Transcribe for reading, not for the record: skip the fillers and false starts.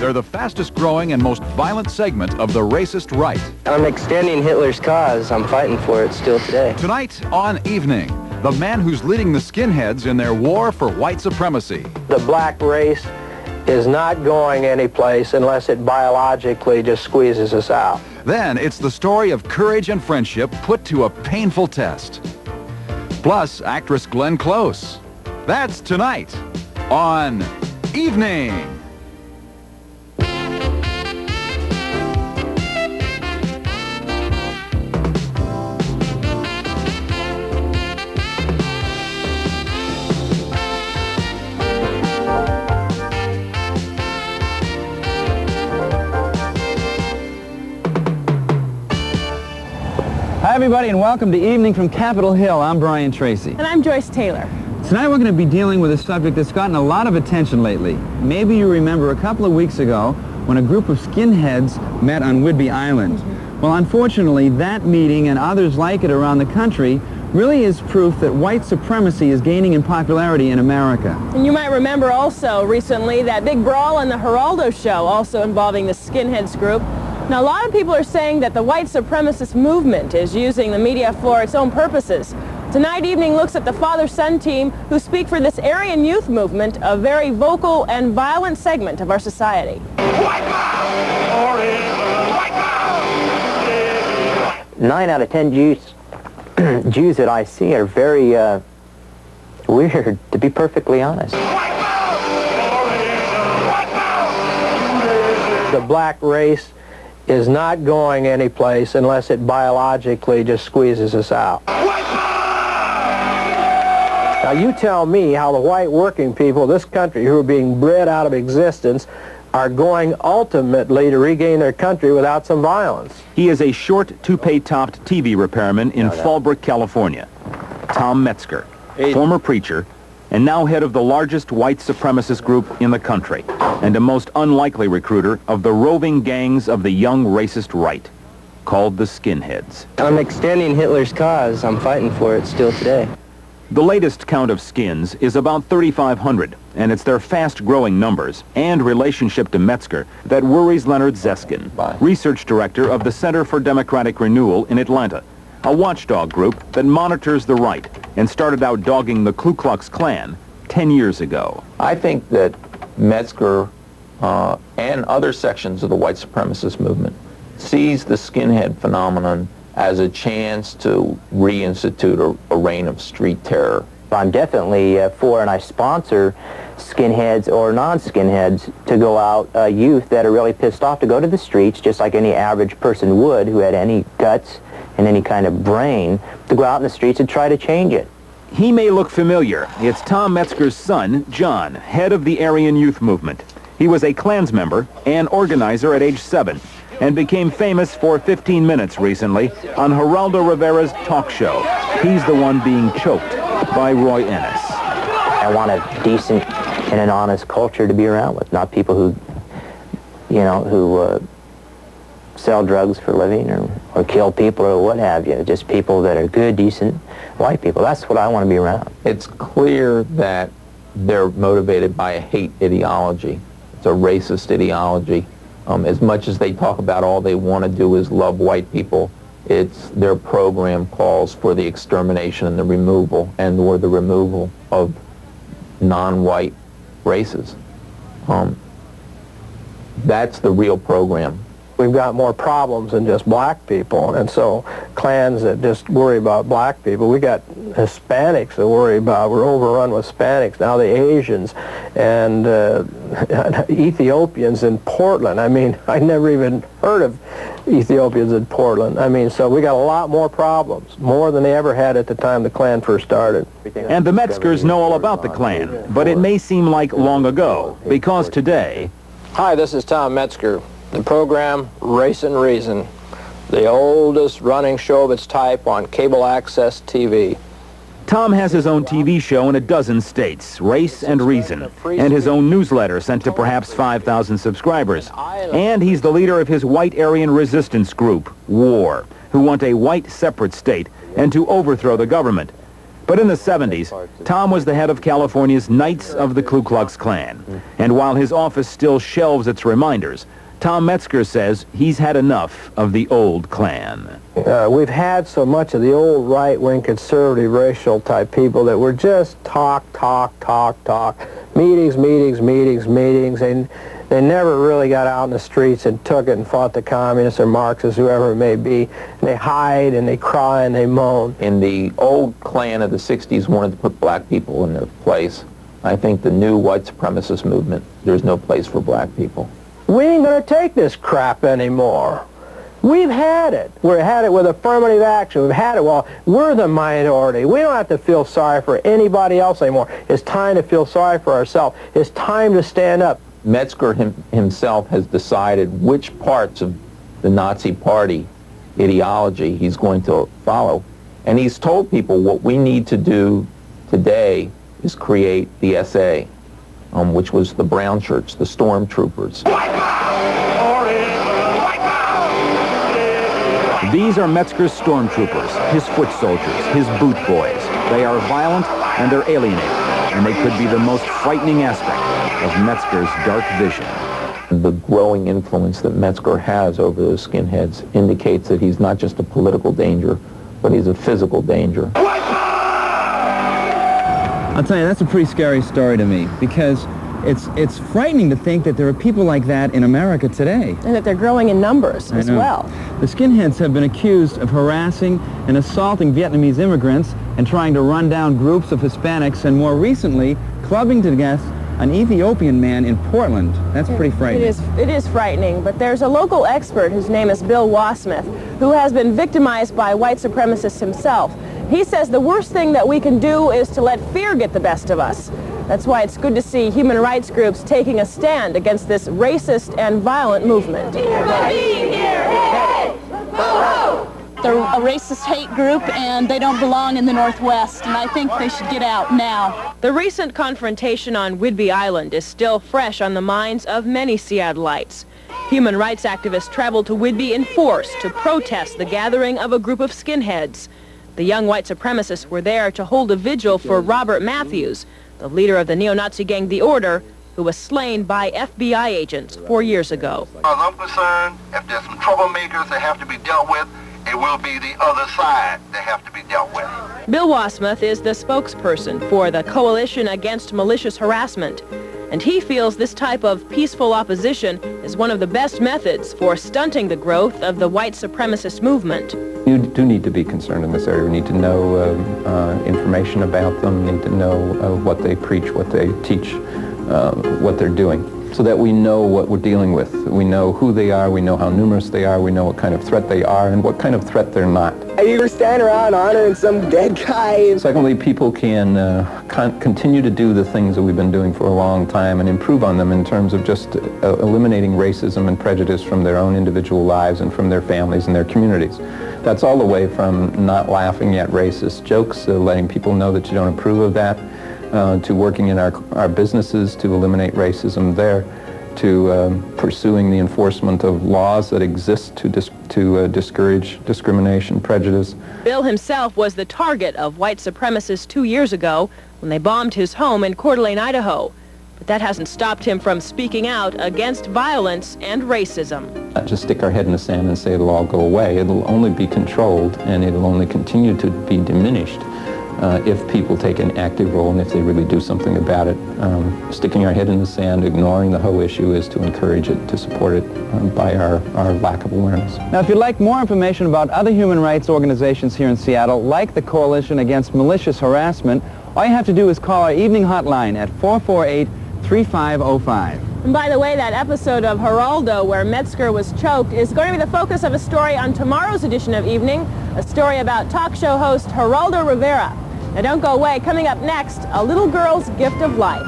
They're the fastest growing and most violent segment of the racist right. I'm extending Hitler's cause. I'm fighting for it still today. Tonight on Evening, the man who's leading the skinheads in their war for white supremacy. The black race is not going anyplace unless it biologically just squeezes us out. Then it's the story of courage and friendship put to a painful test. Plus, actress Glenn Close. That's tonight on Evening. Hi everybody and welcome to Evening from Capitol Hill. I'm Brian Tracy. And I'm Joyce Taylor. Tonight we're going to be dealing with a subject that's gotten a lot of attention lately. Maybe you remember a couple of weeks ago when a group of skinheads met on Whidbey Island. Well, unfortunately, that meeting and others like it around the country really is proof that white supremacy is gaining in popularity in America. And you might remember also recently that big brawl on the Geraldo show, also involving the skinheads group. Now, a lot of people are saying that the white supremacist movement is using the media for its own purposes. Tonight Evening looks at the father-son team who speak for this Aryan youth movement, a very vocal and violent segment of our society. White power! 9 out of 10 Jews that I see are very weird, to be perfectly honest. The black race is not going anyplace unless it biologically just squeezes us out. Now you tell me how the white working people of this country who are being bred out of existence are going ultimately to regain their country without some violence. He is a short, toupee-topped TV repairman in Fallbrook, California. Tom Metzger, former preacher, and now head of the largest white supremacist group in the country, and a most unlikely recruiter of the roving gangs of the young racist right, called the skinheads. I'm extending Hitler's cause. I'm fighting for it still today. The latest count of skins is about 3,500, and it's their fast-growing numbers and relationship to Metzger that worries Leonard Zeskin, research director of the Center for Democratic Renewal in Atlanta, a watchdog group that monitors the right and started out dogging the Ku Klux Klan 10 years ago. I think that Metzger and other sections of the white supremacist movement sees the skinhead phenomenon as a chance to reinstitute a reign of street terror. I'm definitely for, and I sponsor skinheads or non-skinheads to go out, youth that are really pissed off, to go to the streets just like any average person would who had any guts and any kind of brain, to go out in the streets and try to change it. He may look familiar. It's Tom Metzger's son, John, head of the Aryan Youth Movement. He was a Klans member and organizer at age 7 and became famous for 15 minutes recently on Geraldo Rivera's talk show. He's the one being choked by Roy Ennis. I want a decent and an honest culture to be around with, not people who, who sell drugs for a living or kill people or what have you. Just people that are good, decent, white people. That's what I want to be around. It's clear that they're motivated by a hate ideology. It's a racist ideology. As much as they talk about all they want to do is love white people, their program calls for the extermination and the removal or the removal of non-white races. That's the real program. We've got more problems than just black people, and so clans that just worry about black people. We got Hispanics that worry about, we're overrun with Hispanics, now the Asians, and Ethiopians in Portland. I mean, I never even heard of Ethiopians in Portland. I mean, so we got a lot more problems, more than they ever had at the time the Klan first started. And the Metzgers know all about the Klan, but it may seem like long ago, because today... Hi, this is Tom Metzger. The program Race and Reason, the oldest running show of its type on cable access TV. Tom has his own TV show in a dozen states, Race and Reason, and his own newsletter sent to perhaps 5,000 subscribers. And he's the leader of his white Aryan resistance group, WAR, who want a white separate state and to overthrow the government. But in the 70s, Tom was the head of California's Knights of the Ku Klux Klan. And while his office still shelves its reminders, Tom Metzger says he's had enough of the old Klan. We've had so much of the old right-wing conservative racial type people that were just talk, meetings, and they never really got out in the streets and took it and fought the communists or Marxists, whoever it may be. And they hide and they cry and they moan. In the old Klan of the 60s wanted to put black people in their place. I think the new white supremacist movement, there's no place for black people. We ain't going to take this crap anymore. We've had it. We've had it with affirmative action. We've had it. Well, we're the minority. We don't have to feel sorry for anybody else anymore. It's time to feel sorry for ourselves. It's time to stand up. Metzger himself has decided which parts of the Nazi Party ideology he's going to follow. And he's told people what we need to do today is create the SA, which was the brown shirts, the stormtroopers. These are Metzger's stormtroopers, his foot soldiers, his boot boys. They are violent and they're alienated, and they could be the most frightening aspect of Metzger's dark vision. The growing influence that Metzger has over those skinheads indicates that he's not just a political danger, but he's a physical danger. I'll tell you, that's a pretty scary story to me, because it's frightening to think that there are people like that in America today. And that they're growing in numbers as well. The skinheads have been accused of harassing and assaulting Vietnamese immigrants and trying to run down groups of Hispanics, and more recently, clubbing to death an Ethiopian man in Portland. That's pretty frightening. It is frightening, but there's a local expert whose name is Bill Wasmith, who has been victimized by white supremacists himself. He says the worst thing that we can do is to let fear get the best of us. That's why it's good to see human rights groups taking a stand against this racist and violent movement. They're a racist hate group, and they don't belong in the Northwest, and I think they should get out now. The recent confrontation on Whidbey Island is still fresh on the minds of many Seattleites. Human rights activists traveled to Whidbey in force to protest the gathering of a group of skinheads. The young white supremacists were there to hold a vigil for Robert Matthews, the leader of the neo-Nazi gang The Order, who was slain by FBI agents 4 years ago. As far as I'm concerned, if there's some troublemakers that have to be dealt with, it will be the other side that have to be dealt with. Bill Wasmith is the spokesperson for the Coalition Against Malicious Harassment, and he feels this type of peaceful opposition is one of the best methods for stunting the growth of the white supremacist movement. You do need to be concerned in this area. We need to know information about them, need to know what they preach, what they teach, what they're doing, so that we know what we're dealing with. We know who they are, we know how numerous they are, we know what kind of threat they are and what kind of threat they're not. You stand around honoring some dead guy. Secondly, people can continue to do the things that we've been doing for a long time and improve on them in terms of just eliminating racism and prejudice from their own individual lives and from their families and their communities. That's all the way from not laughing at racist jokes, letting people know that you don't approve of that, to working in our businesses to eliminate racism there, to pursuing the enforcement of laws that exist to discourage discrimination, prejudice. Bill himself was the target of white supremacists 2 years ago when they bombed his home in Coeur d'Alene, Idaho. But that hasn't stopped him from speaking out against violence and racism. Not just stick our head in the sand and say it'll all go away. It'll only be controlled, and it'll only continue to be diminished if people take an active role and if they really do something about it. Sticking our head in the sand, ignoring the whole issue, is to encourage it, to support it by our lack of awareness. Now, if you'd like more information about other human rights organizations here in Seattle, like the Coalition Against Malicious Harassment, all you have to do is call our evening hotline at 448-3505. And by the way, that episode of Geraldo where Metzger was choked is going to be the focus of a story on tomorrow's edition of Evening, a story about talk show host Geraldo Rivera. Now don't go away. Coming up next, a little girl's gift of life.